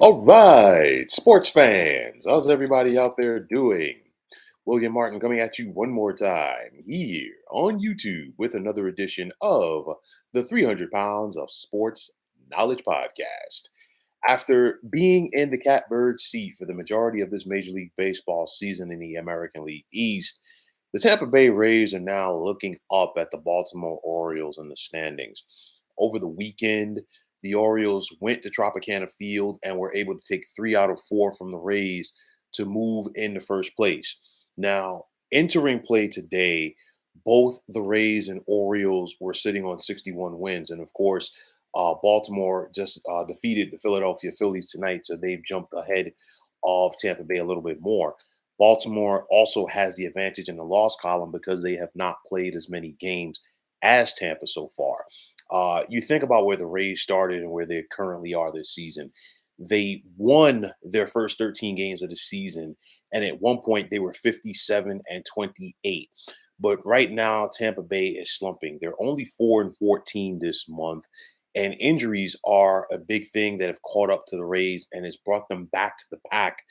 All right, sports fans, how's everybody out there doing? William Martin coming at you one more time here on YouTube with another edition of the 300 Pounds of Sports Knowledge Podcast. After being in the catbird seat for the majority of this Major League Baseball season in the American League East, the Tampa Bay Rays are now looking up at the Baltimore Orioles in the standings. Over the weekend, the Orioles went to Tropicana Field and were able to take 3 out of 4 from the Rays to move into first place. Now, entering play today, both the Rays and Orioles were sitting on 61 wins. And of course, Baltimore just defeated the Philadelphia Phillies tonight, so they've jumped ahead of Tampa Bay a little bit more. Baltimore also has the advantage in the loss column because they have not played as many games as Tampa so far. You think about where the Rays started and where they currently are this season. They won their first 13 games of the season, and at one point they were 57-28. But right now, Tampa Bay is slumping. They're only 4-14 this month, and injuries are a big thing that have caught up to the Rays and has brought them back to the pack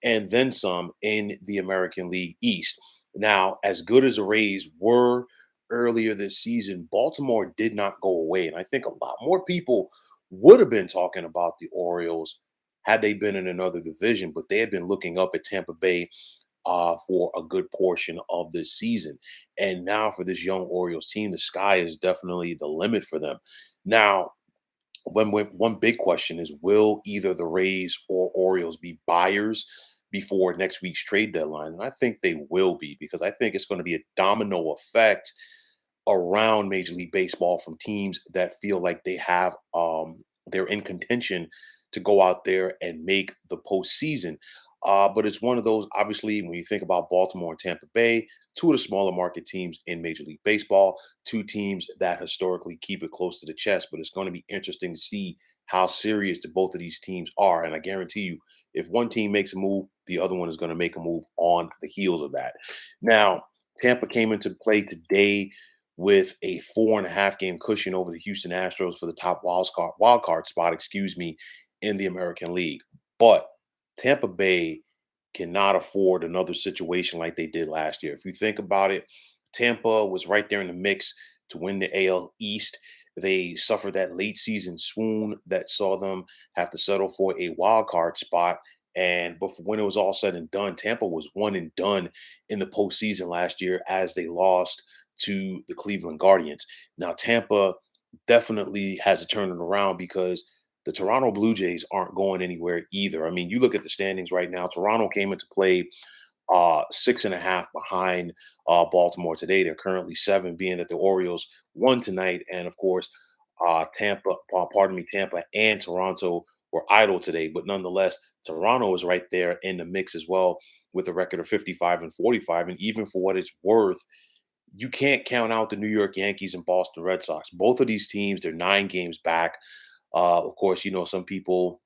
and then some in the American League East. Now, as good as the Rays were earlier this season, Baltimore did not go away. And I think a lot more people would have been talking about the Orioles had they been in another division, but they had been looking up at Tampa Bay for a good portion of this season. And now for this young Orioles team, the sky is definitely the limit for them. Now, when one big question is, will either the Rays or Orioles be buyers before next week's trade deadline? And I think they will be, because I think it's going to be a domino effect around Major League Baseball from teams that feel like they're in contention to go out there and make the postseason. But it's one of those, obviously, when you think about Baltimore and Tampa Bay, two of the smaller market teams in Major League Baseball, two teams that historically keep it close to the chest. But it's going to be interesting to see how serious the both of these teams are. And I guarantee you, if one team makes a move, the other one is going to make a move on the heels of that. Now, Tampa came into play today with a 4.5 game cushion over the Houston Astros for the top wild card spot, in the American League. But Tampa Bay cannot afford another situation like they did last year. If you think about it, Tampa was right there in the mix to win the AL East. They suffered that late season swoon that saw them have to settle for a wild card spot. And before, when it was all said and done, Tampa was one and done in the postseason last year as they lost to the Cleveland Guardians. Now, Tampa definitely has to turn it around because the Toronto Blue Jays aren't going anywhere either. I mean, you look at the standings right now. Toronto came into play 6.5 behind Baltimore today. They're currently 7, being that the Orioles won tonight, and of course, Tampa and Toronto were idle today. But nonetheless, Toronto is right there in the mix as well with a record of 55-45. And even for what it's worth, you can't count out the New York Yankees and Boston Red Sox. Both of these teams, they're 9 games back. Of course, some people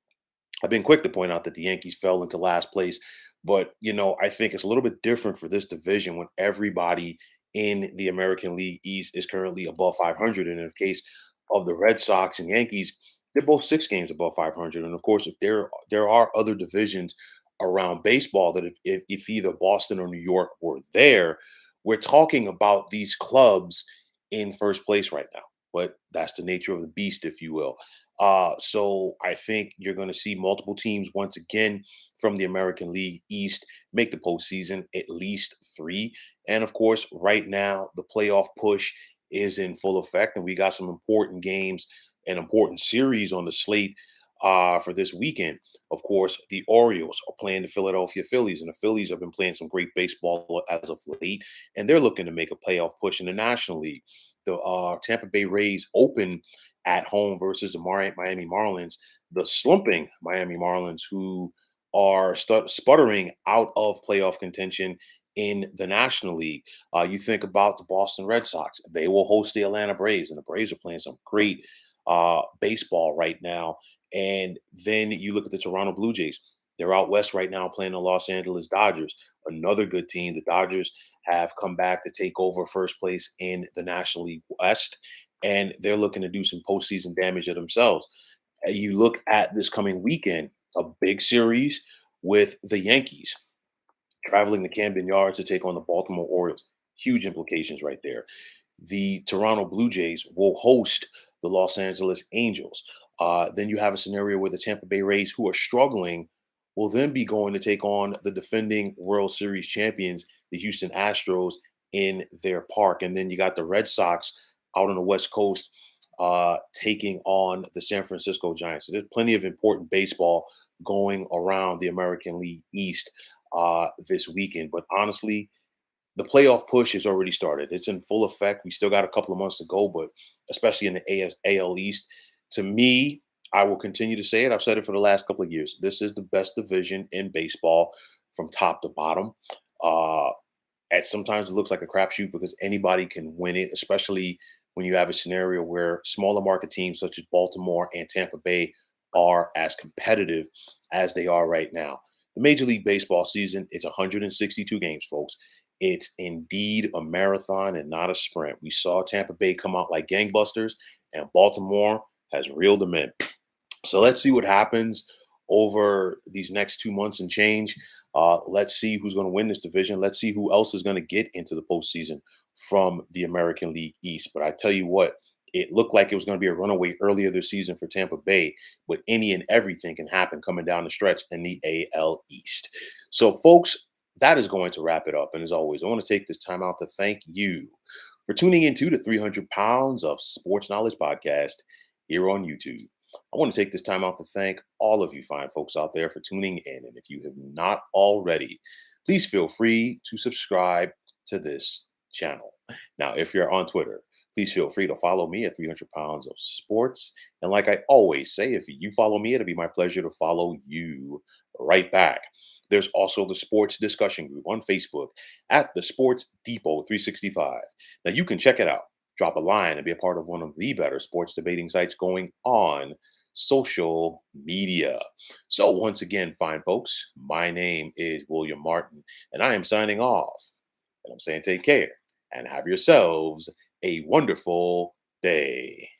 have been quick to point out that the Yankees fell into last place. But, I think it's a little bit different for this division when everybody in the American League East is currently above 500. And in the case of the Red Sox and Yankees, they're both 6 games above 500. And of course, if there are other divisions around baseball that if either Boston or New York were there, we're talking about these clubs in first place right now. But that's the nature of the beast, if you will. So I think you're going to see multiple teams once again from the American League East make the postseason, at least 3. And of course, right now, the playoff push is in full effect, and we got some important games and important series on the slate for this weekend. Of course, the Orioles are playing the Philadelphia Phillies, and the Phillies have been playing some great baseball as of late, and they're looking to make a playoff push in the National League. The Tampa Bay Rays open at home versus the Miami Marlins, the slumping Miami Marlins, who are sputtering out of playoff contention in the National League. You think about the Boston Red Sox; they will host the Atlanta Braves, and the Braves are playing some great baseball right now. And then you look at the Toronto Blue Jays; they're out west right now playing the Los Angeles Dodgers, another good team. The Dodgers have come back to take over first place in the National League West, and they're looking to do some postseason damage to themselves. You look at this coming weekend, a big series with the Yankees traveling to Camden Yards to take on the Baltimore Orioles. Huge implications right there. The Toronto Blue Jays will host the Los Angeles Angels. Then you have a scenario where the Tampa Bay Rays, who are struggling, will then be going to take on the defending World Series champions, the Houston Astros, in their park. And then you got the Red Sox out on the West Coast taking on the San Francisco Giants. So there's plenty of important baseball going around the American League East this weekend. But honestly, the playoff push has already started. It's in full effect. We still got a couple of months to go, but especially in the AL East, to me, I will continue to say it. I've said it for the last couple of years. This is the best division in baseball from top to bottom. Uh, and sometimes it looks like a crapshoot because anybody can win it, especially when you have a scenario where smaller market teams such as Baltimore and Tampa Bay are as competitive as they are right now. The Major League Baseball season, it's 162 games, folks. It's indeed a marathon and not a sprint. We saw Tampa Bay come out like gangbusters, and Baltimore has reeled them in. So let's see what happens over these next 2 months and change. Let's see who's going to win this division. Let's see who else is going to get into the postseason from the American League East. But I tell you what, it looked like it was going to be a runaway earlier this season for Tampa Bay, but any and everything can happen coming down the stretch in the AL East. So, folks, that is going to wrap it up. And as always, I want to take this time out to thank you for tuning into the 300 Pounds of Sports Knowledge podcast here on YouTube. I want to take this time out to thank all of you fine folks out there for tuning in. And if you have not already, please feel free to subscribe to this channel. Now, if you're on Twitter, please feel free to follow me at 300 Pounds of Sports. And like I always say, if you follow me, it'll be my pleasure to follow you right back. There's also the sports discussion group on Facebook at the Sports Depot 365. Now, you can check it out, drop a line, and be a part of one of the better sports debating sites going on social media. So, once again, fine folks, my name is William Martin, and I am signing off. And I'm saying take care and have yourselves a wonderful day.